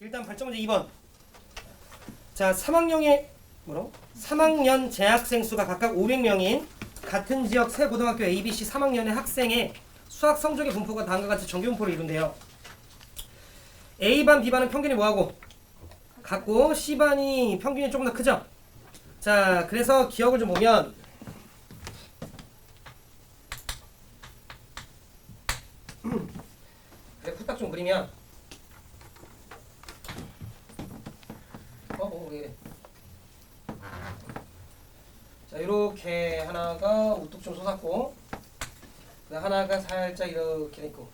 일단 발전문제 2번. 자, 3학년 재학생 수가 각각 500명인 같은 지역 세 고등학교 ABC 3학년의 학생의 수학 성적의 분포가 다음과 같이 정규 분포를 이룬대요. A반, B반은 평균이 뭐하고? 같고 C반이 평균이 조금 더 크죠? 자, 그래서 기억을 좀 보면 그래, 후딱 좀 그리면 왜 이래? 자, 이렇게 하나가 우뚝 좀 솟았고, 그 하나가 살짝 이렇게 돼 있고,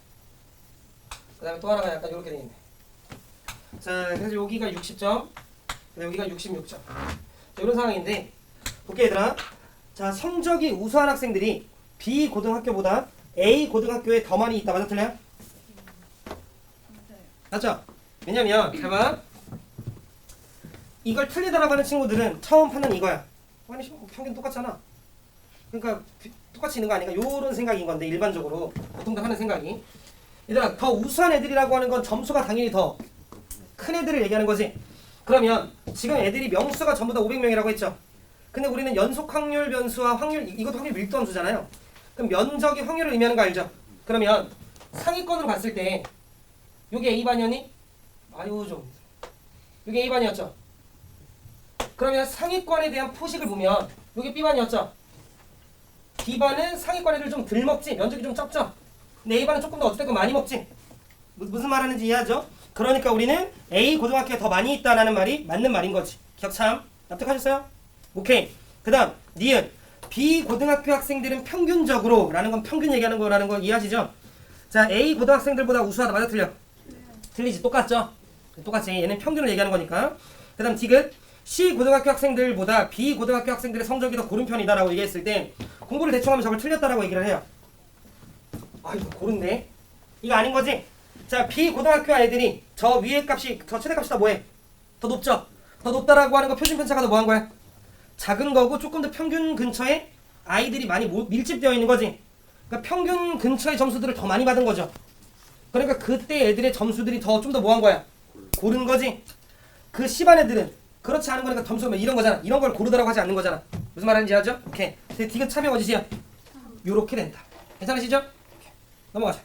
그 다음에 또 하나가 약간 이렇게 돼 있네. 자, 그래서 여기가 60점, 여기가 66점. 자, 이런 상황인데, 볼게 얘들아. 자, 성적이 우수한 학생들이 B 고등학교보다 A 고등학교에 더 많이 있다. 맞아, 틀려? 맞죠? 왜냐면, 잘 봐. 이걸 틀리다라고 하는 친구들은 처음 판단이 이거야. 아니, 평균 똑같잖아. 그러니까 똑같이 있는 거 아닌가? 요런 생각인 건데, 일반적으로 보통들 하는 생각이. 얘들아, 더 우수한 애들이라고 하는 건 점수가 당연히 더 큰 애들을 얘기하는 거지. 그러면 지금 애들이 명수가 전부 다 500명이라고 했죠. 근데 우리는 연속 확률 변수와 확률, 이것도 확률 밀도 함수잖아요. 그럼 면적이 확률을 의미하는 거 알죠? 그러면 상위권으로 봤을 때 요게 A반이었니? 아유 좀 요게 A반이었죠. 그러면 상위권에 대한 포식을 보면 요게 B반이었죠. B반은 상위권 애들 좀 덜 먹지, 면적이 좀 적죠. 근데 A반은 조금 더 어쨌든 많이 먹지. 무슨 말 하는지 이해하죠? 그러니까 우리는 A 고등학교에 더 많이 있다라는 말이 맞는 말인 거지. 기억 참 납득하셨어요? 오케이. 그 다음 니은 B 고등학교 학생들은 평균적으로 라는 건 평균 얘기하는 거라는 거 이해하시죠? 자, A 고등학생들보다 우수하다. 맞아 틀려? 틀리지. 똑같죠? 똑같지. 얘는 평균을 얘기하는 거니까. 그 다음 디귿 C 고등학교 학생들보다 B 고등학교 학생들의 성적이 더 고른 편이다라고 얘기했을 때 공부를 대충 하면 저걸 틀렸다라고 얘기를 해요. 아, 이거 고른데? 이거 아닌 거지? 자, B 고등학교 애들이 저 위에 값이, 저 최대값이 다 뭐해? 더 높죠? 더 높다라고 하는 거 표준 편차가 더 뭐 한 거야? 작은 거고 조금 더 평균 근처에 아이들이 많이 밀집되어 있는 거지. 그러니까 평균 근처의 점수들을 더 많이 받은 거죠. 그러니까 그때 애들의 점수들이 더 좀 더 뭐 한 거야? 고른 거지. 그 C반 애들은 그렇지 않은 거니까 점수가 이런 거잖아. 이런 걸 고르더라고 하지 않는 거잖아. 무슨 말인지 알죠? 오케이. 디귿 참여 어디지요? 요렇게 된다. 괜찮으시죠? 오케이. 넘어가자.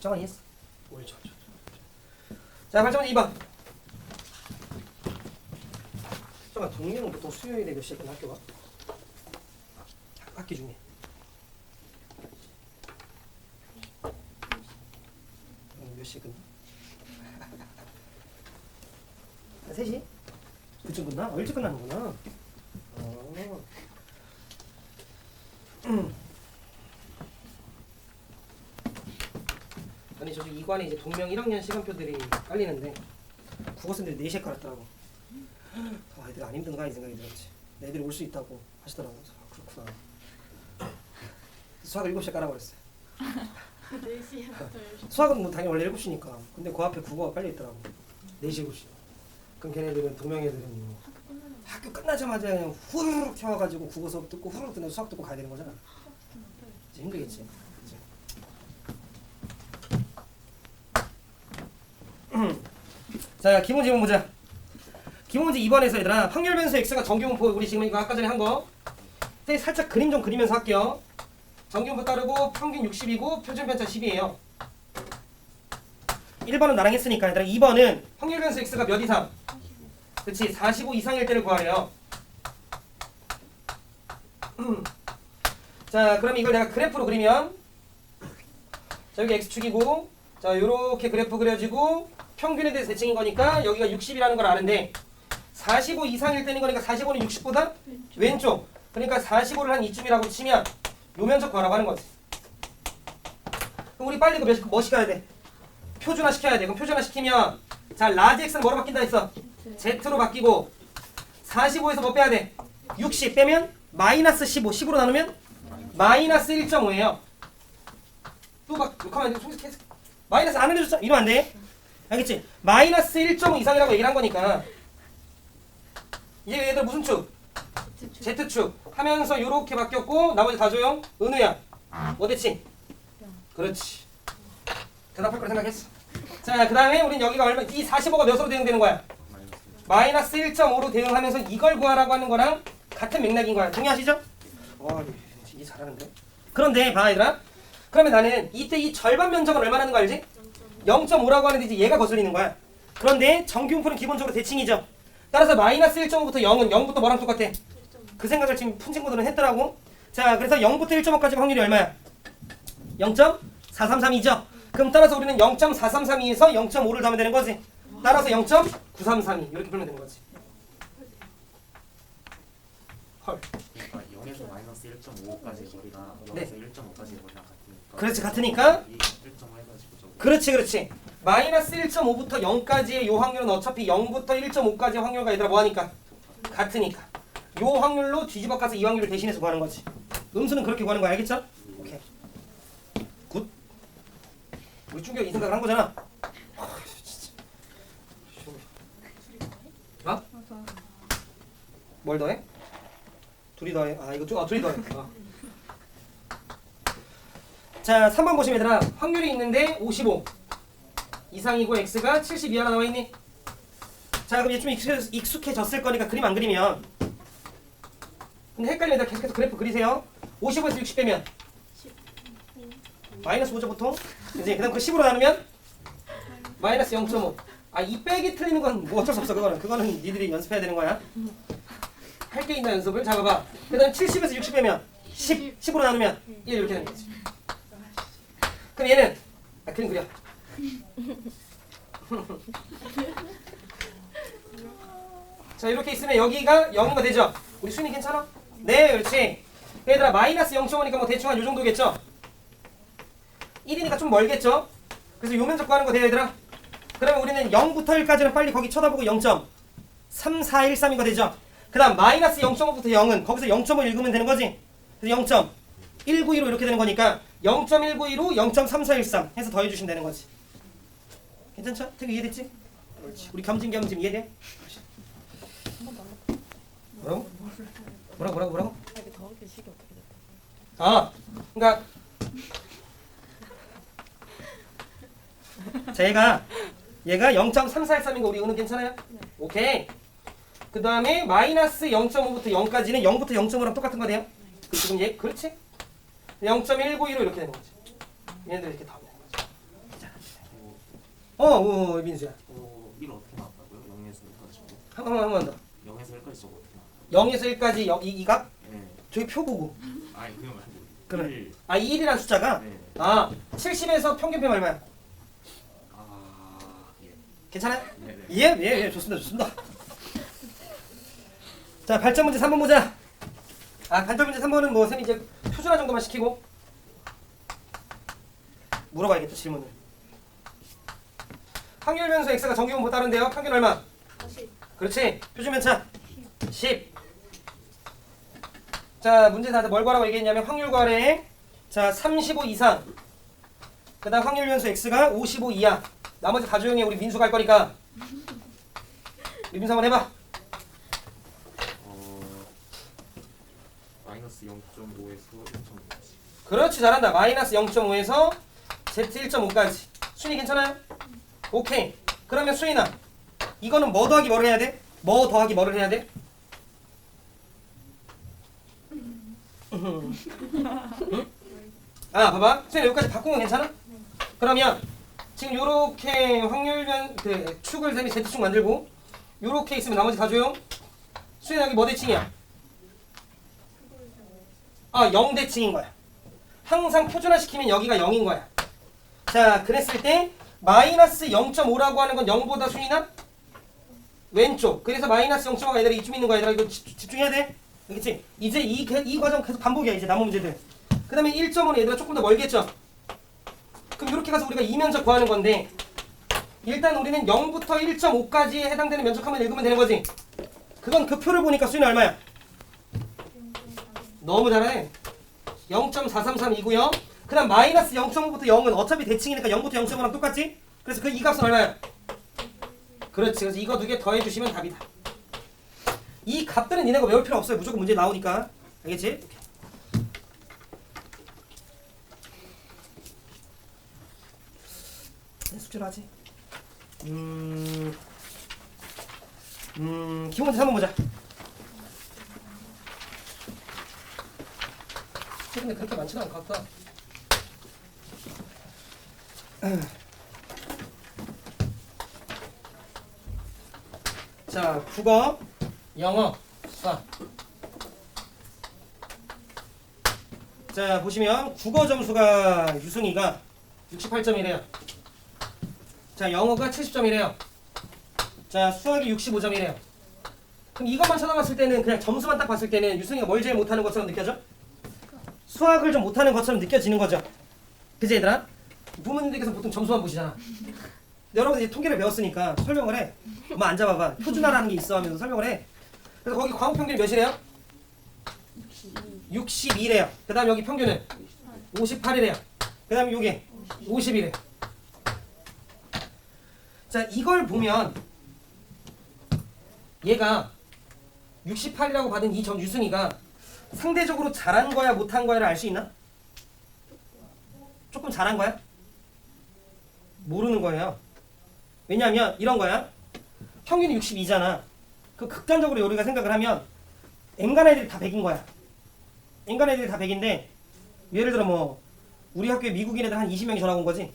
정원 이해했어? 옳죠. 자, 발전문 2번. 잠깐, 동료는 보통 수요일에 몇 시에 끝나 학교가? 학기 중에. 몇 시에 끝나? 3시? 그쯤 끝나? 일찍 끝나는구나. 아니 저기 이관에 이제 동명 1학년 시간표들이 깔리는데 국어쌤들이 4시에 깔았더라고. 애들 안 힘든가 이 생각이 들었지. 애들이 올 수 있다고 하시더라고. 그렇구나. 수학을 7시에 깔아버렸어요. 4시부터 수학은 뭐 당연히 원래 7시니까. 근데 그 앞에 국어가 깔려있더라고. 4시 7시. 그럼 걔네들은 동명 애들은 뭐 학교 끝나자마자 그냥 후루룩 튀어가지고 국어 수업 듣고 후루룩 듣는 수학 듣고 가야 되는 거잖아. 이제 힘들겠지. 자, 기본문제 보자. 기본문제 2번에서 얘들아 확률 변수 x가 정규분포 우리 지금 이거 아까 전에 한 거 살짝 그림 좀 그리면서 할게요. 정규분포 따르고 평균 60이고 표준 편차 10이에요. 1번은 나랑 했으니까 얘들아 2번은 확률 변수 x가 몇 이상? 그치, 45 이상일 때를 구하래요. 자, 그럼 이걸 내가 그래프로 그리면 자, 여기 x축이고 자, 요렇게 그래프 그려지고 평균에 대해서 대칭인 거니까 여기가 60이라는 걸 아는데 45 이상일 때는 거니까 45는 60보다 왼쪽. 그러니까 45를 한 이쯤이라고 치면 요 면적 구하라고 하는 거지. 그럼 우리 빨리 뭐 시켜야 돼? 표준화 시켜야 돼. 그럼 표준화 시키면 자, 라지 x는 뭐로 바뀐다 했어? z로 바뀌고 45에서 뭐 빼야 돼? 60 빼면 마이너스 15. 10으로 나누면 마이너스 1.5예요. 또 막 욕하면 안 돼. 마이너스 안 해줬어. 이러면 안 돼. 알겠지? 마이너스 1.5 이상이라고 얘기를 한 거니까 이제 얘들 무슨 축? Z축 하면서 요렇게 바뀌었고 나머지 다 조용? 은우야 뭐 됐지? 그렇지. 대답할 거라 생각했어. 자, 그 다음에 우린 여기가 얼마, 이 45가 몇으로 대응되는 거야? 마이너스 1.5로 대응하면서 이걸 구하라고 하는 거랑 같은 맥락인 거야. 동의하시죠? 이게 잘하는데. 그런데 봐 얘들아. 그러면 나는 이때 이 절반 면적은 얼마라는 거 알지? 0.5라고 하는데 이제 얘가 거슬리는 거야. 그런데 정규분포는 기본적으로 대칭이죠. 따라서 마이너스 1.5부터 0은 0부터 뭐랑 똑같아? 그 생각을 지금 푼 친구들은 했더라고. 자, 그래서 0부터 1.5까지 확률이 얼마야? 0.433이죠. 그럼 따라서 우리는 0.433에서 0.5를 더하면 되는 거지. 따라서 0.933이 이렇게 풀면 되는 거지. 헐. 그러니까 0에서 마이너스 1.5까지의 거리가 0에서 네. 1.5까지의 거리랑 같으니까. 그렇지, 같으니까. 이 1.5 해가지고 저거. 그렇지. 마이너스 1.5부터 0까지의 요 확률은 어차피 0부터 1.5까지의 확률과 얘들아 뭐하니까? 같으니까. 요 확률로 뒤집어 까서 이 확률을 대신해서 구하는 거지. 음수는 그렇게 구하는 거 알겠죠? 오케이. 굿. 우리 준규 이 생각을 한 거잖아. 어? 뭘 더해? 둘이 더해. 아 이거 둘이 더해. 자 3번 보시면 얘들아 확률이 있는데 55 이상이고 x가 70 이하나 나와있니? 자 그럼 얘 좀 익숙해졌을 거니까 그림 안 그리면 근데 헷갈리면 계속해서 그래프 그리세요. 55에서 60 빼면 마이너스 5죠 보통. 이제 그다음 그 10으로 나누면 마이너스 0.5. 아 이 빼기 틀리는 건 뭐 어쩔 수 없어. 그거는 니들이 연습해야 되는 거야. 할 게 있나 연습을. 자 봐봐. 그다음 70에서 60 빼면 10으로 나누면 1 이렇게 되는 거지. 그럼 얘는 그림 그려. 자 이렇게 있으면 여기가 0인 거 되죠? 우리 순위 괜찮아? 네 그렇지. 얘들아 마이너스 0.5니까 뭐 대충 한 요 정도겠죠? 1이니까 좀 멀겠죠? 그래서 요 면적 구하는 거 돼요 얘들아? 그러면 우리는 0부터 1까지는 빨리 거기 쳐다보고 0.3413인 거 되죠? 그 다음 마이너스 0.5부터 0은 거기서 0.5 읽으면 되는 거지? 그래서 0.192로 이렇게 되는 거니까 0.192로 0.3413 해서 더해주시면 되는 거지. 괜찮죠? 되게 이해됐지? 그렇지. 우리 겸짐 이해돼? 뭐라고? 뭐라고? 이게 더하기 식이 어떻게 됐다? 아, 그러니까 자 얘가 0.3413인 거 우리 은은 괜찮아요? 네. 오케이. 그 다음에 마이너스 0.5부터 0까지는 0부터 0.5랑 똑같은 거 돼요? 그 지금 얘 그렇지? 0.192로 이렇게 되는 거지. 얘네들 이렇게 다 되는 거지. 민수야. 1 어떻게 나왔다고요? 0에서 1까지 저거? 한 번만 더. 0에서 1까지 저거 어떻게 나왔다고요? 0에서 1까지 이 각? 네. 저기 표 보고. 아니 그건 말고. 그러면 1. 아 1이란 숫자가 네. 70에서 평균표 얼마야? 예. 괜찮아요? 네네. 예, 좋습니다. 자, 발전 문제 3번 보자. 발전 문제 3번은 뭐 쌤이 이제 표준화 정도만 시키고 물어봐야겠다 질문을. 확률 변수 x가 정규분포 따른데요. 평균 얼마? 40. 그렇지. 표준 편차 10. 자, 문제 다들 뭘 구하라고 얘기했냐면 확률 구하래. 자, 35 이상. 그다음 확률 변수 x가 55 이하. 나머지 다 조용히 해. 우리 민수 갈 거니까. 우리 민수 한번 해봐. 마이너스 0.5에서 1.5까지. 그렇지 잘한다. 마이너스 0.5에서 z 1.5까지. 순위 괜찮아요? 오케이. 그러면 수인아 이거는 뭐 더하기 뭐를 해야 돼? 뭐 더하기 뭐를 해야 돼? 응? 봐봐. 수인아 여기까지 바꾼 거 괜찮아? 그러면 지금 요렇게 확률변 축을 쌤이 z축 만들고 요렇게 있으면 나머지 다 조용. 수인아 여기 뭐 대칭이야? 0대칭인 거야. 항상 표준화시키면 여기가 0인 거야. 자, 그랬을 때 마이너스 0.5라고 하는 건 0보다 수이나 왼쪽. 그래서 마이너스 0.5가 얘들아 이쯤 있는 거야. 얘들아 이거 집중해야 돼. 알겠지? 이제 이 과정 계속 반복이야. 이제 남은 문제들. 그 다음에 1.5는 얘들아 조금 더 멀겠죠? 그럼 이렇게 가서 우리가 이 면적 구하는 건데 일단 우리는 0부터 1.5까지에 해당되는 면적 한번 읽으면 되는 거지. 그건 그 표를 보니까 수이는 얼마야? 너무 잘해. 0.433이고요. 그 다음 마이너스 0.5부터 0은 어차피 대칭이니까 0부터 0.5랑 똑같지? 그래서 그 이 값은 얼마야? 그렇지. 그래서 이거 두 개 더해주시면 답이다. 이 값들은 니네가 외울 필요 없어요. 무조건 문제 나오니까. 알겠지? 숙제를 하지. 기본문제 한번 보자. 근데 그렇게 많지는 않을 것 같다. 자, 국어, 영어, 수학. 자, 보시면 국어 점수가 유승이가 68점이래요. 자, 영어가 70점이래요. 자, 수학이 65점이래요. 그럼 이것만 쳐다봤을 때는 그냥 점수만 딱 봤을 때는 유승이가 뭘 제일 못하는 것처럼 느껴져? 수학을 좀 못하는 것처럼 느껴지는 거죠. 그치 얘들아? 부모님들께서 보통 점수만 보시잖아. 근데 여러분 이제 통계를 배웠으니까 설명을 해. 엄마 앉아봐봐. 표준화라는 게 있어 하면서 설명을 해. 그래서 거기 과목 평균이 몇이래요? 62래요. 그 다음 여기 평균은 58이래요. 그 다음 요게 50이래요. 자, 이걸 보면 얘가 68이라고 받은 이 전 유승이가 상대적으로 잘한 거야 못한 거야를 알 수 있나? 조금 잘한 거야? 모르는 거예요. 왜냐하면 이런 거야. 평균이 62잖아. 그 극단적으로 우리가 생각을 하면 N간 애들이 다 100인 거야. N간 애들이 다 100인데 예를 들어 뭐 우리 학교에 미국인 애들 한 20명이 전학 온 거지.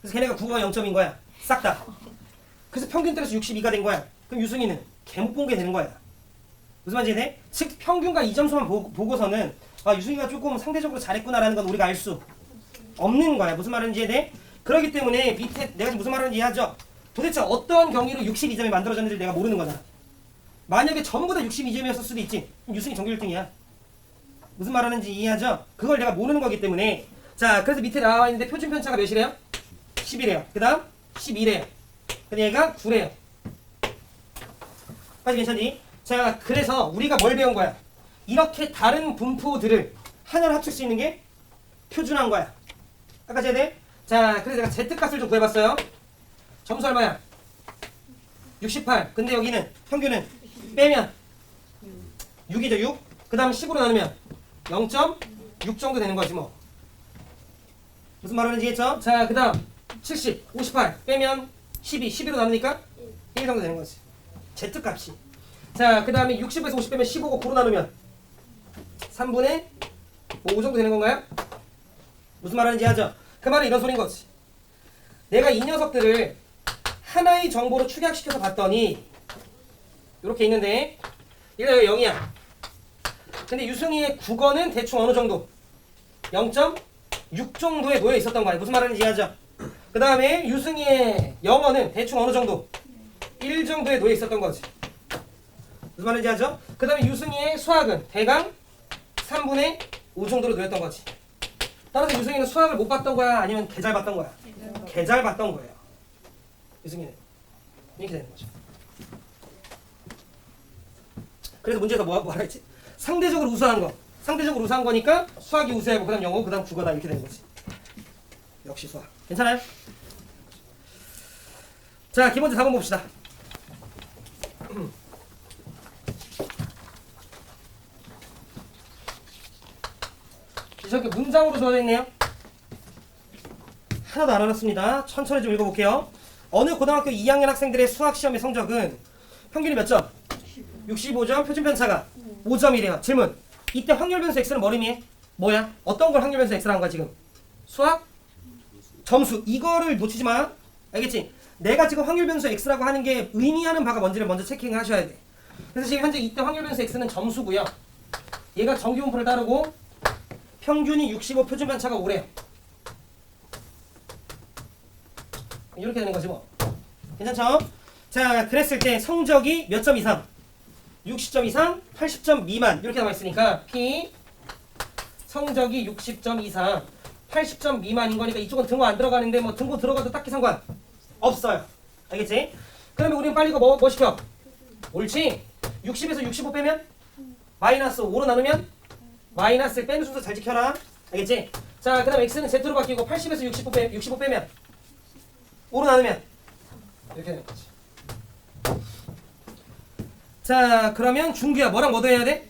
그래서 걔네가 국어가 0점인 거야. 싹 다. 그래서 평균 때려서 62가 된 거야. 그럼 유승이는 개못 본 게 되는 거야. 무슨 말인지 돼? 즉 평균과 이 점수만 보고서는 아 유승이가 조금 상대적으로 잘했구나라는 건 우리가 알 수 없는 거야. 무슨 말인지 돼? 그렇기 때문에 밑에 내가 지금 무슨 말하는지 이해하죠? 도대체 어떤 경위로 62점이 만들어졌는지 내가 모르는 거잖아. 만약에 전부 다 62점이었을 수도 있지. 그럼 유승이 전교 1등이야. 무슨 말하는지 이해하죠? 그걸 내가 모르는 거기 때문에 자 그래서 밑에 나와 있는데 표준 편차가 몇이래요? 10이래요. 그 다음 12래요. 근데 얘가 9래요. 까지 괜찮니? 자 그래서 우리가 뭘 배운 거야? 이렇게 다른 분포들을 하나로 합칠 수 있는 게 표준화인 거야. 아까 쟤네? 자 그래서 내가 Z값을 좀 구해봤어요. 점수 얼마야? 68. 근데 여기는 평균은 빼면 6이죠 6. 그 다음 10으로 나누면 0.6 정도 되는 거지 뭐. 무슨 말하는지 이해했죠? 자 그 다음 70, 58 빼면 12, 12로 나누니까 1 정도 되는 거지. Z값이. 자 그 다음에 60에서 50 빼면 15고 9로 나누면 3분의 5 정도 되는 건가요? 무슨 말하는지 하죠? 그 말은 이런 소린 거지. 내가 이 녀석들을 하나의 정보로 축약시켜서 봤더니 이렇게 있는데 얘가 0이야. 근데 유승이의 국어는 대충 어느 정도? 0.6 정도에 놓여 있었던 거야. 무슨 말하는지 이해하죠? 그 다음에 유승이의 영어는 대충 어느 정도? 1 정도에 놓여 있었던 거지. 무슨 말인지 아죠? 그 다음에 유승이의 수학은 대강 3분의 5 정도로 놓였던 거지. 따라서 유승이는 수학을 못 봤던 거야? 아니면 개 잘 봤던 거야? 개 잘 봤던 거예요. 유승이는. 이렇게 되는 거죠. 그래서 문제에서 뭐라 했지? 상대적으로 우수한 거. 상대적으로 우수한 거니까 수학이 우수하고 그 다음 영어, 그 다음 국어다 이렇게 되는 거지. 역시 수학. 괜찮아요? 자, 기본제 4번 봅시다. 이렇게 문장으로 주어져 있네요. 하나도 안 알았습니다. 천천히 좀 읽어볼게요. 어느 고등학교 2학년 학생들의 수학시험의 성적은 평균이 몇 점? 65점, 표준편차가 5점이래요. 질문. 이때 확률변수 x는 뭘 의미해? 뭐야? 어떤 걸 확률변수 x라는 거야 지금? 수학? 점수. 이거를 놓치지 마. 알겠지? 내가 지금 확률변수 x라고 하는 게 의미하는 바가 뭔지를 먼저 체킹을 하셔야 돼. 그래서 지금 현재 이때 확률변수 x는 점수고요. 얘가 정기분포를 따르고 평균이 65, 표준편차가 5래요. 이렇게 되는 거지 뭐. 괜찮죠? 자, 그랬을 때 성적이 몇 점 이상? 60점 이상, 80점 미만 이렇게 나와 있으니까 P 성적이 60점 이상, 80점 미만인 거니까 이쪽은 등호 안 들어가는데 뭐 등호 들어가도 딱히 상관 없어요. 알겠지? 그러면 우리는 빨리 이거 뭐 시켜? 옳지? 60에서 65 빼면 마이너스 5로 나누면 마이너스를 빼는 순서 잘 지켜라. 알겠지? 자, 그 다음 x는 z로 바뀌고 80에서 65 빼면 5로 나누면 이렇게 되는 거지. 자, 그러면 준규야 뭐랑 뭐 더해야 돼?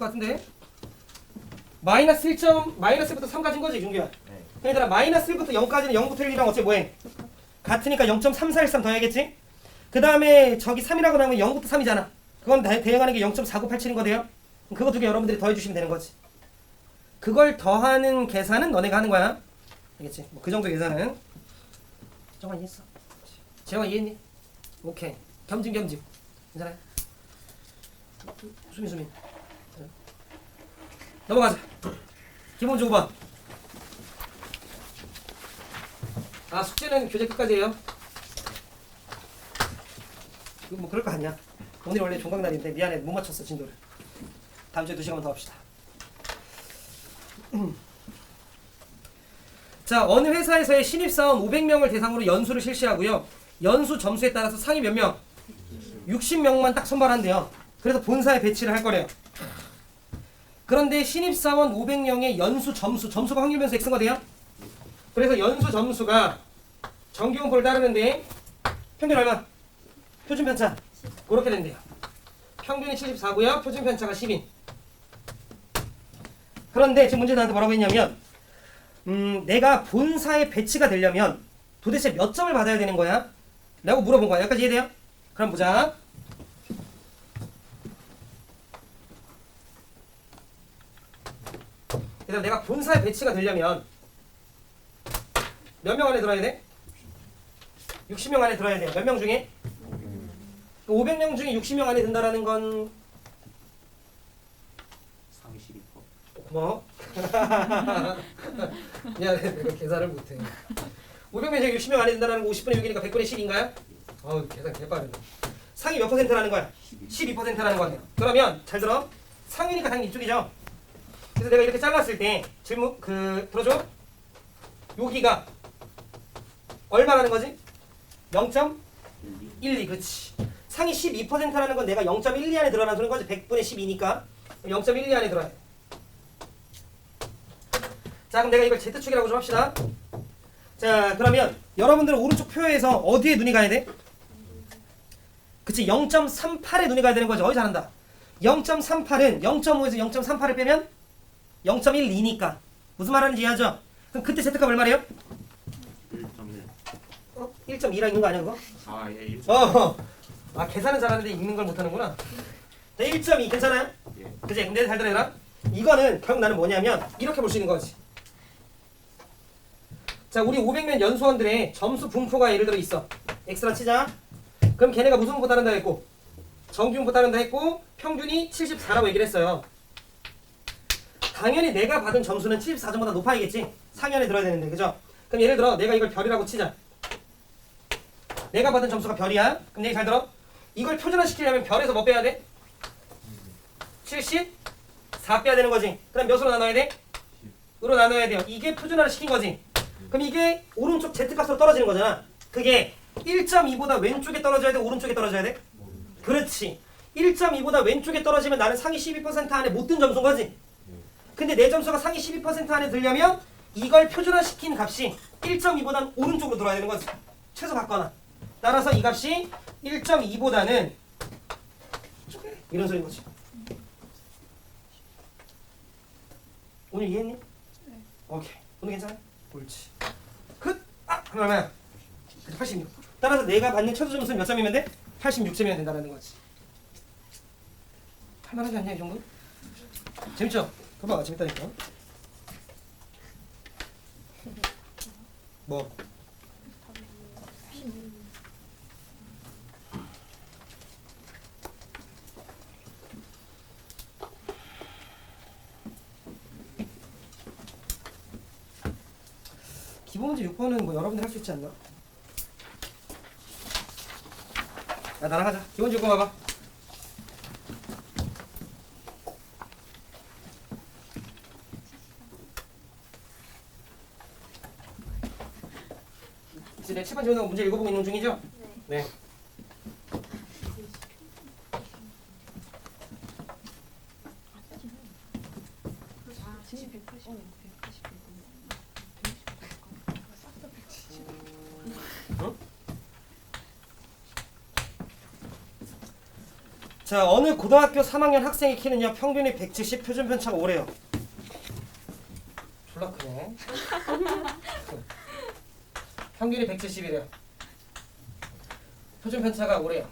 것 같은데. 마이너스 1점 마이너스부터 3까지인 거지 준규야. 네. 얘들아 마이너스 1부터 0까지는 0부터 1이랑 어째 뭐해? 같으니까 0.3413 더해야겠지? 그 다음에 저기 3이라고 나오면 0부터 3이잖아. 그건 대응하는 게 0.4987인 거대요. 그거 두 개 여러분들이 더해주시면 되는 거지. 그걸 더하는 계산은 너네가 하는 거야. 알겠지? 뭐 그 정도 계산은. 정말 이해했어? 재영아 이해했니? 오케이. 겸짐. 괜찮아요? 수민. 넘어가자. 기본 조건. 아 숙제는 교재 끝까지예요. 이거 뭐 그럴 거 아니야. 오늘 원래 종강날인데 미안해 못 맞췄어 진도를. 다음 주에 2시간만 더 합시다. 자 어느 회사에서의 신입사원 500명을 대상으로 연수를 실시하고요. 연수 점수에 따라서 상위 몇 명? 60명만 딱 선발한대요. 그래서 본사에 배치를 할 거래요. 그런데 신입사원 500명의 연수 점수가 확률 변수 X가 돼요. 그래서 연수 점수가 정기훈포를 따르는데 평균 얼마? 표준 편차 그렇게 된대요. 평균이 74고요. 표준 편차가 10인. 그런데 지금 문제 나한테 뭐라고 했냐면 내가 본사에 배치가 되려면 도대체 몇 점을 받아야 되는 거야? 라고 물어본 거야. 여기까지 이해돼요? 그럼 보자. 일단 내가 본사에 배치가 되려면 몇 명 안에 들어야 돼? 60명 안에 들어야 돼요. 몇 명 중에? 500명 중에 60명 안에 든다라는 건 상위 12%. 고마워. 미안해 내가 계산을 못해. 500명 중에 60명 안에 든다라는 거 50분의 6이니까 100분의 10인가요? 어우 계산 개빠르네. 상위 몇 %라는 거야? 12%라는 거예요. 그러면 잘 들어. 상위니까 당연히 이쪽이죠. 그래서 내가 이렇게 잘랐을 때 질문 들어줘. 여기가 얼마라는 거지? 0.12 그렇지. 상위 12%라는 건 내가 0.12 안에 들어가는 그런 거지. 100분의 12니까 0.12 안에 들어야 돼. 자 그럼 내가 이걸 Z축이라고 좀 합시다. 자 그러면 여러분들은 오른쪽 표에서 어디에 눈이 가야 돼? 그치 0.38에 눈이 가야 되는 거죠. 어이 잘한다. 0.38은 0.5에서 0.38을 빼면 0.12니까 무슨 말하는지 이해하죠? 그럼 그때 Z값 얼마래요? 1.1. 1.2라 있는 거 아니야 그거? 아, 예, 1. 아 계산은 잘하는데 읽는 걸 못하는구나. 자 1.2 괜찮아요? 예. 그치? 근데 잘 들어라. 이거는 결국 나는 뭐냐면 이렇게 볼 수 있는 거지. 자 우리 500명 연수원들의 점수 분포가 예를 들어 있어. X라 치자. 그럼 걔네가 무슨 분포 따른다 했고 정규 분포 따른다 했고 평균이 74라고 얘기를 했어요. 당연히 내가 받은 점수는 74점보다 높아야겠지. 상위 안에 들어야 되는데 그죠? 그럼 예를 들어 내가 이걸 별이라고 치자. 내가 받은 점수가 별이야. 그럼 얘기 잘 들어. 이걸 표준화시키려면 별에서 뭐 빼야 돼? 74 빼야 되는 거지. 그럼 몇으로 나눠야 돼? 으로 나눠야 돼요. 이게 표준화를 시킨 거지. 그럼 이게 오른쪽 Z값으로 떨어지는 거잖아. 그게 1.2보다 왼쪽에 떨어져야 돼? 오른쪽에 떨어져야 돼? 그렇지. 1.2보다 왼쪽에 떨어지면 나는 상위 12% 안에 못 든 점수인 거지. 근데 내 점수가 상위 12% 안에 들려면 이걸 표준화시킨 값이 1.2보다는 오른쪽으로 들어야 되는 거지. 최소 받거나. 따라서 이 값이 1.2보다는 이런 소리인 거지. 오늘 이해했니? 네. 오케이. 오늘 괜찮아? 옳지. 그럼 얼마야? 86. 따라서 내가 받는 최소 점수는 몇 점이면 돼? 86점이면 된다는 거지. 할만하지 않냐 이 정도? 재밌죠? 봐봐 재밌다니까. 뭐? 기본 문제 6번은 뭐 여러분들 할 수 있지 않나? 야 나랑 하자. 기본 문제 6번 봐봐. 이제 내 칠판 지원하고 문제 읽어보고 있는 중이죠? 네. 자, 어느 고등학교 3학년 학생의 키는요 평균이 170, 표준 편차가 5래요. 졸라 크네. 평균이 170이래요. 표준 편차가 5래요.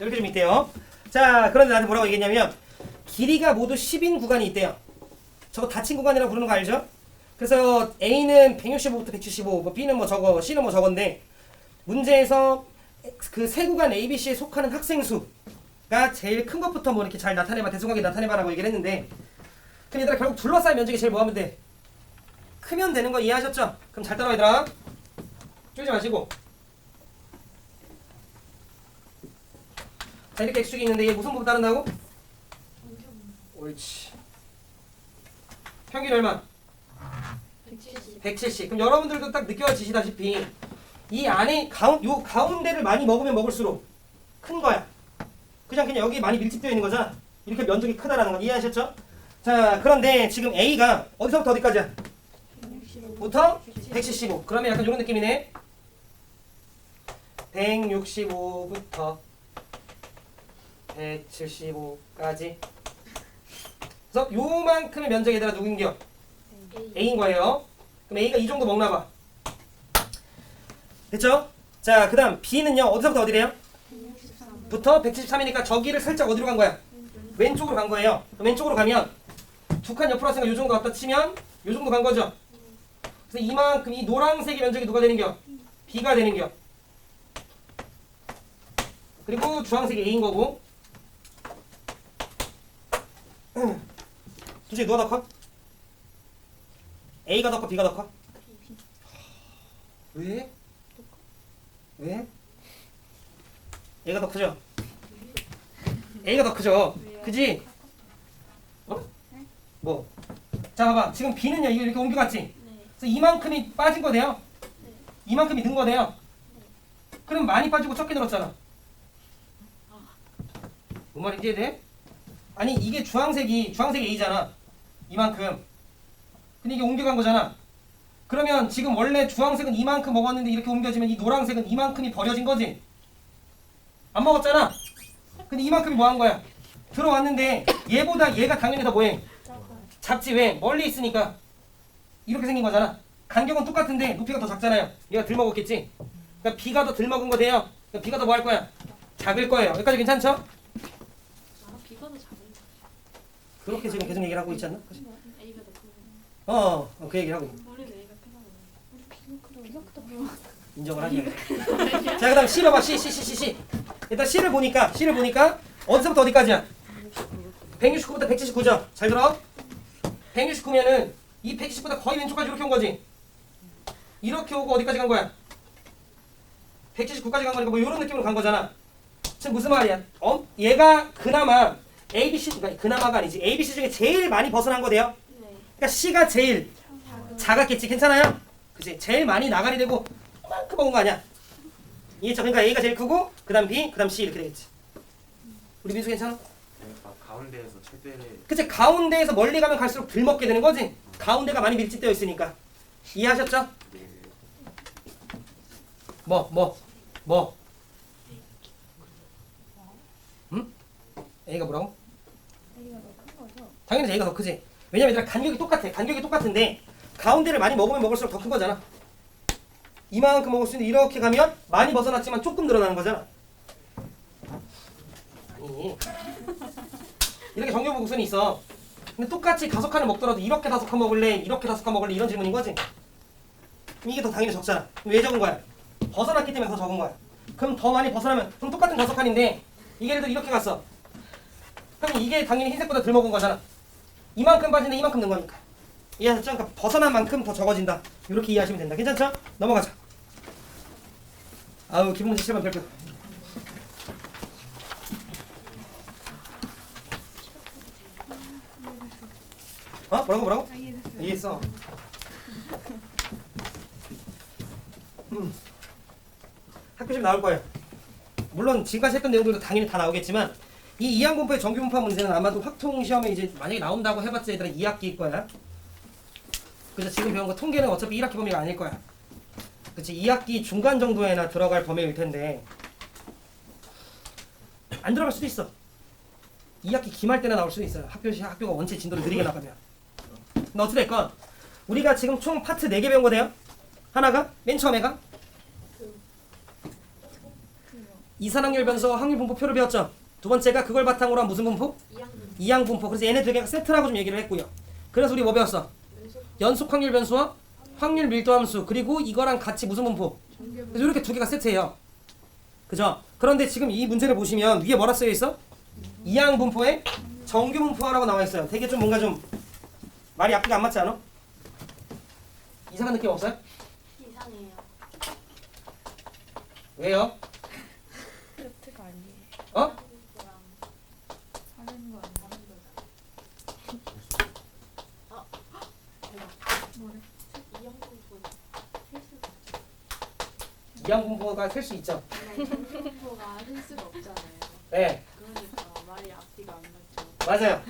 이렇게 좀 있대요. 자, 그런데 나한테 뭐라고 얘기했냐면 길이가 모두 10인 구간이 있대요. 저거 닫힌 구간이라고 부르는 거 알죠? 그래서 A는 165부터 175, 뭐 B는 뭐 저거, C는 뭐 저건데 문제에서 그 세 구간 A, B, C에 속하는 학생 수가 제일 큰 것부터 뭐 이렇게 잘 나타내봐, 대충하게 나타내봐라고 얘기를 했는데 그럼 얘들아 결국 둘러싸인 면적이 제일 뭐 하면 돼? 크면 되는 거 이해하셨죠? 그럼 잘 따라와 얘들아. 줄이지 마시고. 자, 이렇게 X축이 있는데 얘 무슨 부분 따른다고? 옳지. 평균 얼마? 170. 그럼 여러분들도 딱 느껴지시다시피 이 안에 요 가운데를 많이 먹으면 먹을수록 큰 거야. 그냥 여기 많이 밀집되어 있는 거잖아. 이렇게 면적이 크다라는 거 이해하셨죠? 자, 그런데 지금 A가 어디서부터 어디까지야? 165부터 175. 그러면 약간 이런 느낌이네. 165부터 175까지. 그래서 요만큼의 면적이 얘들아 누군겨? A인 거예요. 그럼 A가 이 정도 먹나 봐. 됐죠? 자, 그 다음 B는요 어디서부터 어디래요? 부터 173이니까 저기를 살짝 어디로 간 거야? 왼쪽으로 간 거예요. 왼쪽으로 가면 두 칸 옆으로 왔으니까 요 정도 왔다 치면 요 정도 간 거죠. 그래서 이만큼 이 노란색의 면적이 누가 되는겨? B가 되는겨. 그리고 주황색이 A인 거고. 둘 중에 누가 더 커? A가 더 커? B가 더 커? 왜? 왜? A가 더 크죠? A가 더 크죠? 그지? 어? 뭐? 자, 봐봐. 지금 B는요, 이거 이렇게 옮겨갔지? 그래서 이만큼이 빠진 거네요? 이만큼이 는 거네요? 그럼 많이 빠지고 적게 늘었잖아. 뭔 말인지 이해돼? 아니, 이게 주황색이 A잖아. 이만큼. 근데 이게 옮겨간 거잖아. 그러면 지금 원래 주황색은 이만큼 먹었는데 이렇게 옮겨지면 이 노란색은 이만큼이 버려진 거지? 안 먹었잖아? 근데 이만큼이 뭐 한 거야? 들어왔는데 얘보다 얘가 당연히 더 뭐해? 작지. 왜? 멀리 있으니까. 이렇게 생긴 거잖아. 간격은 똑같은데 높이가 더 작잖아요. 얘가 덜 먹었겠지? 그러니까 B가 더 덜 먹은 거 돼요. 그러니까 B가 더 뭐 할 거야? 작을 거예요. 여기까지 괜찮죠? B가 더 작은 그렇게 지금 계속 얘기를 하고 있지 않나? A가 더 크면 그 얘기를 하고 있어. 우리는 A가 크다고 B가 크다 인정을 하지. 자, 그 다음 C 봐봐. C. 일단 C를 보니까 어디서부터 어디까지야? 169부터 179죠. 잘 들어. 169면은 이 120보다 거의 왼쪽까지 이렇게 온 거지. 이렇게 오고 어디까지 간 거야? 179까지 간 거니까 뭐 이런 느낌으로 간 거잖아. 지금 무슨 말이야? 얘가 그나마 ABC, 그러니까 그나마가 아니지. ABC 중에 제일 많이 벗어난 거대요. 그러니까 C가 제일 작았겠지. 괜찮아요? 그치? 제일 많이 나가리 되고 이만큼 먹은 거 아니야? 이해했죠? 그러니까 A가 제일 크고 그 다음 B, 그 다음 C 이렇게 되겠지. 우리 민수 괜찮아? 그러니까 가운데에서 최대 그치? 가운데에서 멀리 가면 갈수록 덜 먹게 되는 거지? 가운데가 많이 밀집되어 있으니까. 이해하셨죠? 뭐? 응? A가 뭐라고? A가 더 큰 거죠? 당연히 A가 더 크지. 왜냐면 얘들아 간격이 똑같아. 간격이 똑같은데 가운데를 많이 먹으면 먹을수록 더 큰 거잖아. 이만큼 먹을 수 있는데 이렇게 가면 많이 벗어났지만 조금 늘어나는 거잖아. 아니 이렇게 정규복선이 있어. 근데 똑같이 5칸을 먹더라도 이렇게 5칸 먹을래? 이렇게 5칸 먹을래? 이런 질문인 거지. 그럼 이게 더 당연히 적잖아. 왜 적은 거야? 벗어났기 때문에 더 적은 거야. 그럼 더 많이 벗어나면 그럼 똑같은 5칸인데 이게 예를 들어 이렇게 갔어. 그럼 이게 당연히 흰색보다 덜 먹은 거잖아. 이만큼 빠지는데 이만큼 는 거니까. 이해하셨죠? 그러니까 벗어난 만큼 더 적어진다. 이렇게 이해하시면 된다. 괜찮죠? 넘어가자. 아우 기본 문제 7번 별표. 뭐라고? 이해했어. 학교시험 나올 거예요. 물론 지금까지 했던 내용들도 당연히 다 나오겠지만 이 이항공포의 정규분파 문제는 아마도 확통 시험에 이제 만약에 나온다고 해봤자 얘들아 2학기일 거야. 그래서 지금 배운 거 통계는 어차피 1학기 범위가 아닐 거야. 그치? 2학기 중간 정도에나 들어갈 범위일 텐데 안 들어갈 수도 있어. 2학기 기말 때나 나올 수도 있어요. 학교가 원체 진도를 느리게 나가면. 근데 어찌됐건 우리가 지금 총 파트 4개 배운 거 돼요? 하나가 맨 처음에가 이산확률 변수와 확률 분포표를 배웠죠. 두 번째가 그걸 바탕으로 한 무슨 분포? 이항 분포. 그래서 얘네 두 개가 세트라고 좀 얘기를 했고요. 그래서 우리 뭐 배웠어? 연속 확률 변수와 확률 밀도 함수. 그리고 이거랑 같이 무슨 분포? 그래서 이렇게 두 개가 세트예요. 그죠? 그런데 지금 이 문제를 보시면 위에 뭐라 쓰여 있어? 이항 분포에 정규 분포라고 나와 있어요. 되게 좀 뭔가 좀 말이 앞뒤가 안 맞지 않아? 이상한 느낌 없어요? 이상해요. 왜요? 세트가 아니에요. 어? 사는 거 뭐래? 이항 분포가 셀 수 있죠. 정규분포가 할 수가 없잖아요. 네, 그러니까 말이 앞뒤가 안 맞죠. 맞아요.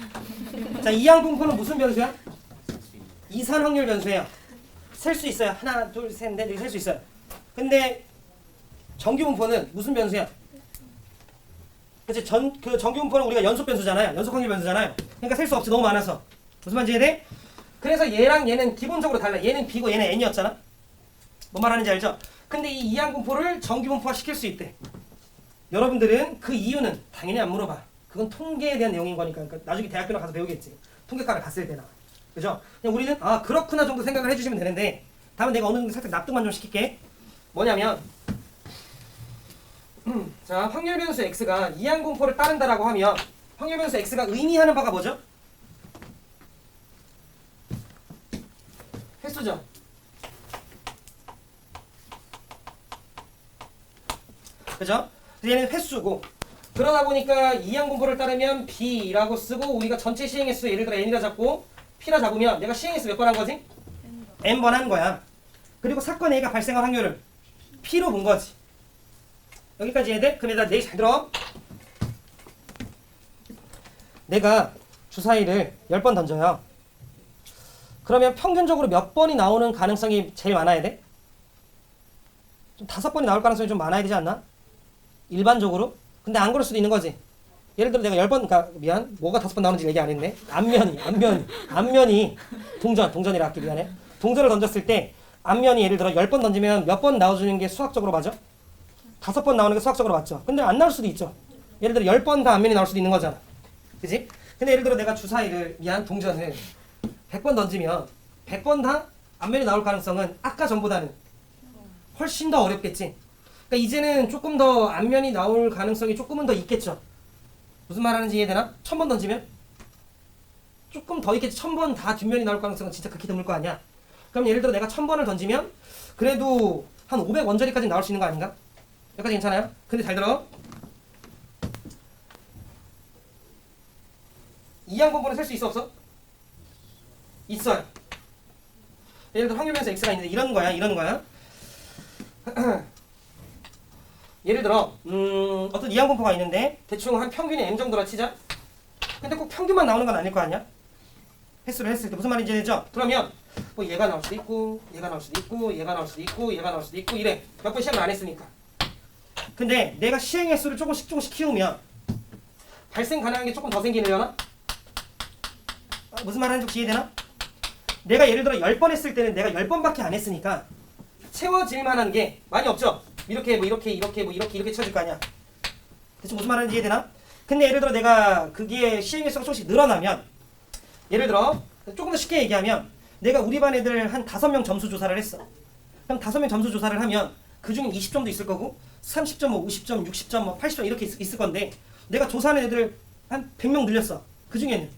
자, 이항 분포는 무슨 변수야? 이산 확률 변수예요. 셀 수 있어요. 하나, 둘, 셋, 넷 이렇게 셀 수 있어요. 근데 정규 분포는 무슨 변수야? 그치, 그 정규 분포는 우리가 연속 변수잖아요. 연속 확률 변수잖아요. 그러니까 셀 수 없지. 너무 많아서. 무슨 말인지 이해돼? 그래서 얘랑 얘는 기본적으로 달라. 얘는 B고 얘는 N이었잖아. 뭔 말하는지 알죠? 근데 이 이항 분포를 정규 분포화 시킬 수 있대. 여러분들은 그 이유는 당연히 안 물어봐. 그건 통계에 대한 내용인 거니까. 그러니까 나중에 대학교나 가서 배우겠지. 통계과를 갔을 때나. 그죠? 그냥 우리는 아 그렇구나 정도 생각을 해주시면 되는데 다음은 내가 어느 정도 살짝 납득만 좀 시킬게. 뭐냐면 자 확률 변수 x가 이항 분포를 따른다라고 하면 확률 변수 x가 의미하는 바가 뭐죠? 횟수죠. 그죠? 얘는 횟수고 그러다 보니까 이항 분포를 따르면 b라고 쓰고 우리가 전체 시행 횟수 예를 들어 n이라 잡고 p라 잡으면 내가 시행 횟수 몇 번 한 거지? n번 한 거야. 그리고 사건 A가 발생할 확률을 p로 본 거지. 여기까지 해야 돼? 그럼 얘들아 내일 잘 들어. 내가 주사위를 10번 던져요. 그러면 평균적으로 몇 번이 나오는 가능성이 제일 많아야 돼? 좀 5번이 나올 가능성이 좀 많아야 되지 않나? 일반적으로? 근데 안 그럴 수도 있는 거지. 예를 들어 내가 10번, 그러니까 미안, 뭐가 5번 나오는지 얘기 안 했네. 앞면이 동전이라 할게 미안해. 동전을 던졌을 때 앞면이 예를 들어 10번 던지면 몇 번 나와주는 게 수학적으로 맞아? 5번 나오는 게 수학적으로 맞죠. 근데 안 나올 수도 있죠. 예를 들어 10번 다 앞면이 나올 수도 있는 거잖아. 그지? 근데 예를 들어 내가 주사위를 동전을 100번 던지면 100번 다 앞면이 나올 가능성은 아까 전보다는 훨씬 더 어렵겠지. 그러니까 이제는 조금 더 앞면이 나올 가능성이 조금은 더 있겠죠. 무슨 말하는지 이해되나? 1000번 던지면 조금 더 있겠지. 1000번 다 뒷면이 나올 가능성은 진짜 극히 드물 거 아니야. 그럼 예를 들어 내가 1000번을 던지면 그래도 한 500원짜리까지 나올 수 있는 거 아닌가? 여기까지 괜찮아요? 근데 잘 들어. 이항 분포는 셀 수 있어 없어? 있어요. 예를 들어 확률 변수 x가 있는데 이런 거야. 예를 들어 어떤 이항 분포가 있는데 대충 한 평균이 n 정도라 치자. 근데 꼭 평균만 나오는 건 아닐 거 아니야? 횟수를 했을 때 무슨 말인지 알죠? 그러면 뭐 얘가 나올 수도 있고 얘가 나올 수도 있고 얘가 나올 수도 있고 얘가 나올 수도 있고 이래. 몇 번 시행을 안 했으니까. 근데 내가 시행 횟수를 조금씩 키우면 발생 가능한 게 조금 더 생기려나? 무슨 말하는지 혹시 이해되나? 내가 예를 들어 10번 했을 때는 내가 10번밖에 안 했으니까 채워질 만한 게 많이 없죠? 이렇게 쳐질 거 아니야. 대충 무슨 말하는지 이해되나? 근데 예를 들어 내가 그게 시행 횟수가 조금씩 늘어나면 예를 들어 조금 더 쉽게 얘기하면 내가 우리 반 애들 한 5명 점수 조사를 했어. 그럼 5명 점수 조사를 하면 그중에 20점도 있을 거고 30점, 뭐 50점, 60점, 뭐 80점 이렇게 있을 건데 내가 조사하는 애들 한 100명 늘렸어. 그 중에는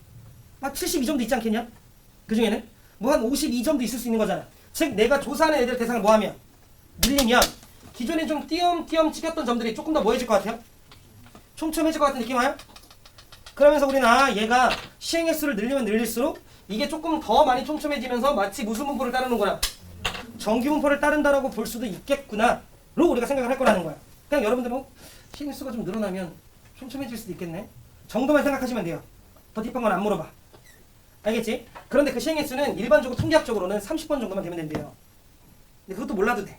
막 72점도 있지 않겠냐? 그 중에는 뭐 한 52점도 있을 수 있는 거잖아. 즉 내가 조사하는 애들 대상을 뭐 하면 늘리면 기존에 좀 띄엄띄엄 찍혔던 점들이 조금 더 뭐해질 것 같아요? 촘촘해질 것 같은 느낌 와요? 그러면서 우리는 얘가 시행 횟수를 늘리면 늘릴수록 이게 조금 더 많이 촘촘해지면서 마치 무슨 분포를 따르는구나, 정규 분포를 따른다라고 볼 수도 있겠구나 로 우리가 생각을 할 거라는 거야. 그냥 여러분들은 시행 횟수가 좀 늘어나면 촘촘해질 수도 있겠네 정도만 생각하시면 돼요. 더 딥한 건 안 물어봐. 알겠지? 그런데 그 시행 횟수는 일반적으로 통계학적으로는 30번 정도만 되면 된대요. 근데 그것도 몰라도 돼.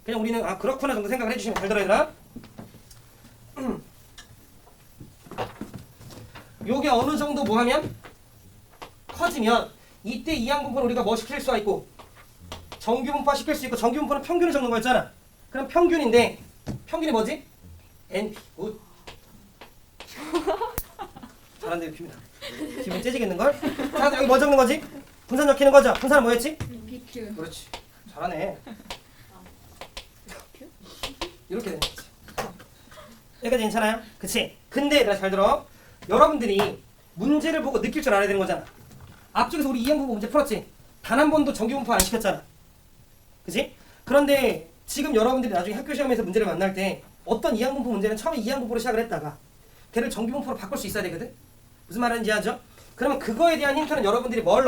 그냥 우리는 그렇구나 정도 생각을 해주시면 잘 들어 얘들아. 요게 어느 정도 뭐 하면 커지면 이때 이항분포를 우리가 뭐 시킬 수가 있고 정규분포화 시킬 수 있고 정규분포는 평균을 적는 거였잖아. 그럼 평균인데 평균이 뭐지? NP. 굿. 잘한다 봅니다. 기분 째지겠는걸? 자 여기 뭐 적는 거지? 분산 적히는 거죠? 분산은 뭐였지? BQ. 그렇지. 잘하네. 이렇게 되는 거지. 여기까지 괜찮아요? 그치? 근데 얘들아 잘 들어. 여러분들이 문제를 보고 느낄 줄 알아야 되는 거잖아. 앞쪽에서 우리 이항분포 문제 풀었지? 단 한 번도 정규분포 안 시켰잖아. 그치? 그런데 지금 여러분들이 나중에 학교 시험에서 문제를 만날 때 어떤 이항분포 문제는 처음에 이항분포로 시작을 했다가 걔를 정규분포로 바꿀 수 있어야 되거든? 무슨 말인지 아죠? 그러면 그거에 대한 힌트는 여러분들이 뭘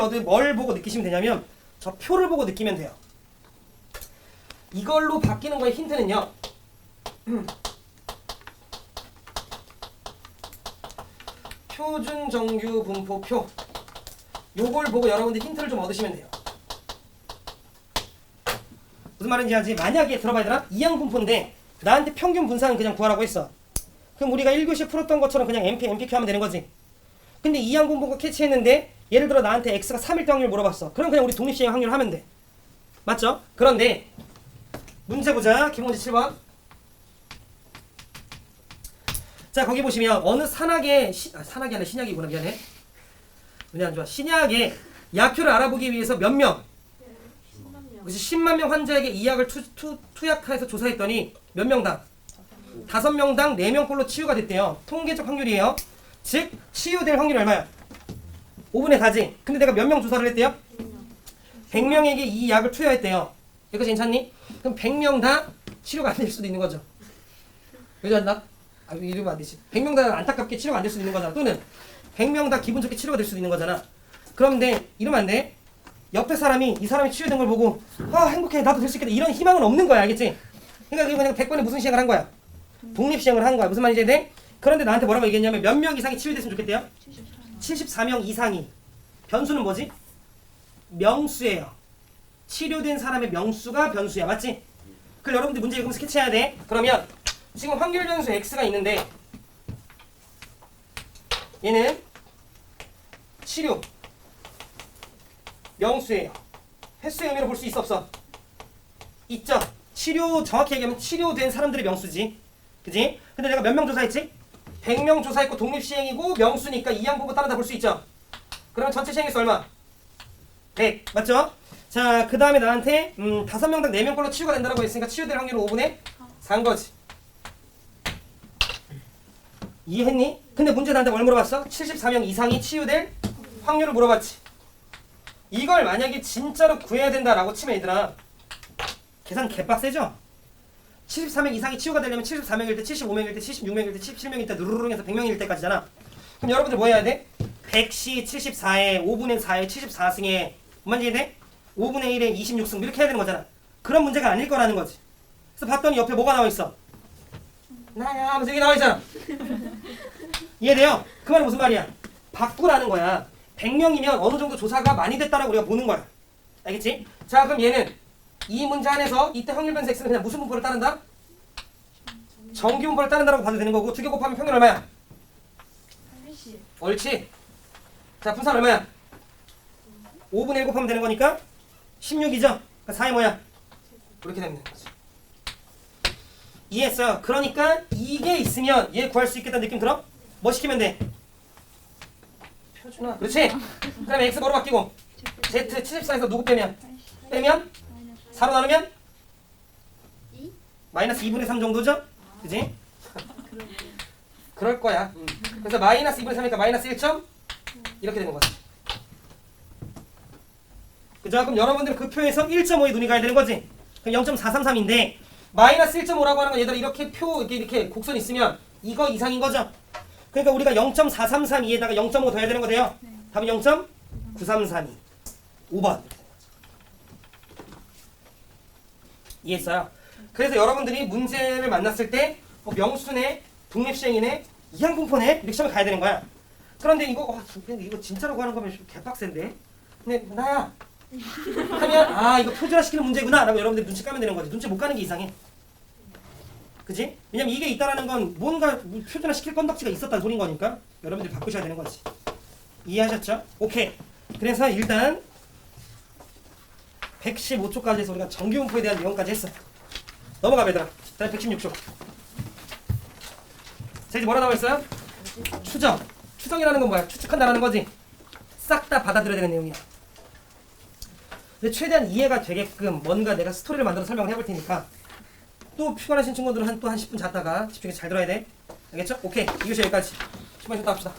보고 느끼시면 되냐면 저 표를 보고 느끼면 돼요. 이걸로 바뀌는 거의 힌트는요. 표준 정규 분포표 요걸 보고 여러분들이 힌트를 좀 얻으시면 돼요. 무슨 말인지 알지? 만약에 들어봐야 되나? 이항 분포인데 나한테 평균 분산은 그냥 구하라고 했어. 그럼 우리가 1교시 풀었던 것처럼 그냥 MP, MPQ 하면 되는 거지. 근데 이항 분포가 캐치했는데 예를 들어 나한테 X가 3일 때 확률 물어봤어. 그럼 그냥 우리 독립시행 확률 하면 돼. 맞죠? 그런데 문제 보자. 기본문제 7번. 자 거기 보시면 어느 산악의 산악이 아니라 신약이구나. 미안해. 문제 안 좋아. 신약의 약효를 알아보기 위해서 몇 명? 10만 명. 그래서 10만 명 환자에게 이 약을 투약해서 조사했더니 몇 명당? 5명당 4명꼴로 치유가 됐대요. 통계적 확률이에요. 즉 치유될 확률이 얼마야? 5분의 4지. 근데 내가 몇 명 조사를 했대요? 100명에게 이 약을 투여했대요. 여기까지 괜찮니? 그럼 100명 다 치료가 안 될 수도 있는 거죠. 그러지 않나? 아, 이러면 안 되지. 100명 다 안타깝게 치료가 안 될 수도 있는 거잖아. 또는 100명 다 기분 좋게 치료가 될 수도 있는 거잖아. 그런데 이러면 안 돼. 옆에 사람이 이 사람이 치유된 걸 보고 아 행복해 나도 될 수 있겠다 이런 희망은 없는 거야. 알겠지? 그러니까 그냥 100번에 무슨 시행을 한 거야? 독립시행을 한 거야. 무슨 말인지 돼? 그런데 나한테 뭐라고 얘기했냐면 몇 명 이상이 치유됐으면 좋겠대요? 74명 이상이. 변수는 뭐지? 명수예요. 치료된 사람의 명수가 변수야. 맞지? 그걸 여러분들 문제 읽으면서 스케치해야 돼. 그러면 지금 확률 변수 x가 있는데 얘는 치료 명수예요. 횟수의 의미로 볼 수 있어 없어? 있죠. 치료 정확히 얘기하면 치료된 사람들의 명수지. 그지? 근데 내가 몇 명 조사했지? 100명 조사했고 독립시행이고 명수니까 이항 보고 따라다 볼 수 있죠. 그러면 전체 시행횟수 얼마? 100 맞죠? 자 그 다음에 나한테 5명당 4명꼴로 치유가 된다고 했으니까 치유될 확률은 5분의 4인 거지. 이해했니? 근데 문제 나한테 뭘 물어봤어? 74명 이상이 치유될 확률을 물어봤지. 이걸 만약에 진짜로 구해야 된다라고 치면 얘들아 계산 개빡세죠? 74명 이상이 치유가 되려면 74명일 때, 75명일 때, 76명일 때, 77명일 때 누르릉 해서 100명일 때까지잖아. 그럼 여러분들 뭐 해야 돼? 100시 74에 5분의 4에 74승에 뭔지 이해돼? 5분의 1에 26승 이렇게 해야 되는 거잖아. 그런 문제가 아닐 거라는 거지. 그래서 봤더니 옆에 뭐가 나와 있어? 나야 하면서 여기 나와 있잖아. 이해돼요? 그 말은 무슨 말이야? 바꾸라는 거야. 100명이면 어느 정도 조사가 많이 됐다라고 우리가 보는 거야. 알겠지? 자 그럼 얘는 이 문제 안에서 이때 확률 변수 x는 그냥 무슨 분포를 따른다? 정규 분포를 따른다라고 봐도 되는 거고 2개 곱하면 평균 얼마야? 80. 옳지. 자 분산 얼마야? 5분의 1 곱하면 되는 거니까 16이죠? 그러니까 4의 뭐야? 이렇게 되는 거지. 이해했어요? 그러니까 이게 있으면 얘 구할 수 있겠다는 느낌 들어? 뭐 시키면 돼? 표준화. 그렇지? 그럼 x 뭐로 바뀌고? z 74에서 누구 빼면? 빼면? 4로 나누면? 2? 마이너스 2분의 3 정도죠? 그지? 그럴 거야. 그래서 마이너스 2분의 3이니까 마이너스 1점? 이렇게 되는 거지. 그죠? 그럼 여러분들 그 표에서 1.5에 눈이 가야 되는 거지? 그럼 0.433인데 마이너스 1.5라고 하는 건 얘들아 이렇게 표 이렇게 곡선 있으면 이거 이상인 거죠? 그러니까 우리가 0.433이에다가 0.5 더해야 되는 거 돼요? 네. 답은 0.9332 5번. 이해했어요? 그래서 여러분들이 문제를 만났을 때 명수네, 독립시행이네, 이항분포네 이렇게 시험에 가야 되는 거야. 그런데 이거 이거 진짜로 하는 거면 개빡센데. 근데 나야 하면 아 이거 표준화 시키는 문제구나 라고 여러분들 눈치 까면 되는 거지. 눈치 못 가는 게 이상해. 그지? 왜냐면 이게 있다라는 건 뭔가 표준화 시킬 건덕지가 있었다는 소린 거니까 여러분들이 바꾸셔야 되는 거지. 이해하셨죠? 오케이. 그래서 일단 115초까지 해서 우리가 정규분포에 대한 내용까지 했어. 넘어가 얘들아. 다음 116초. 자, 이제 뭐라 나와 있어요? 추정. 추정이라는 건 뭐야? 추측한다라는 거지. 싹 다 받아들여야 되는 내용이야. 근데 최대한 이해가 되게끔 뭔가 내가 스토리를 만들어 설명을 해볼 테니까 또 피곤하신 친구들은 또 한 10분 잤다가 집중해서 잘 들어야 돼. 알겠죠? 오케이. 이것이 여기까지. 10분 쉬었다 합시다.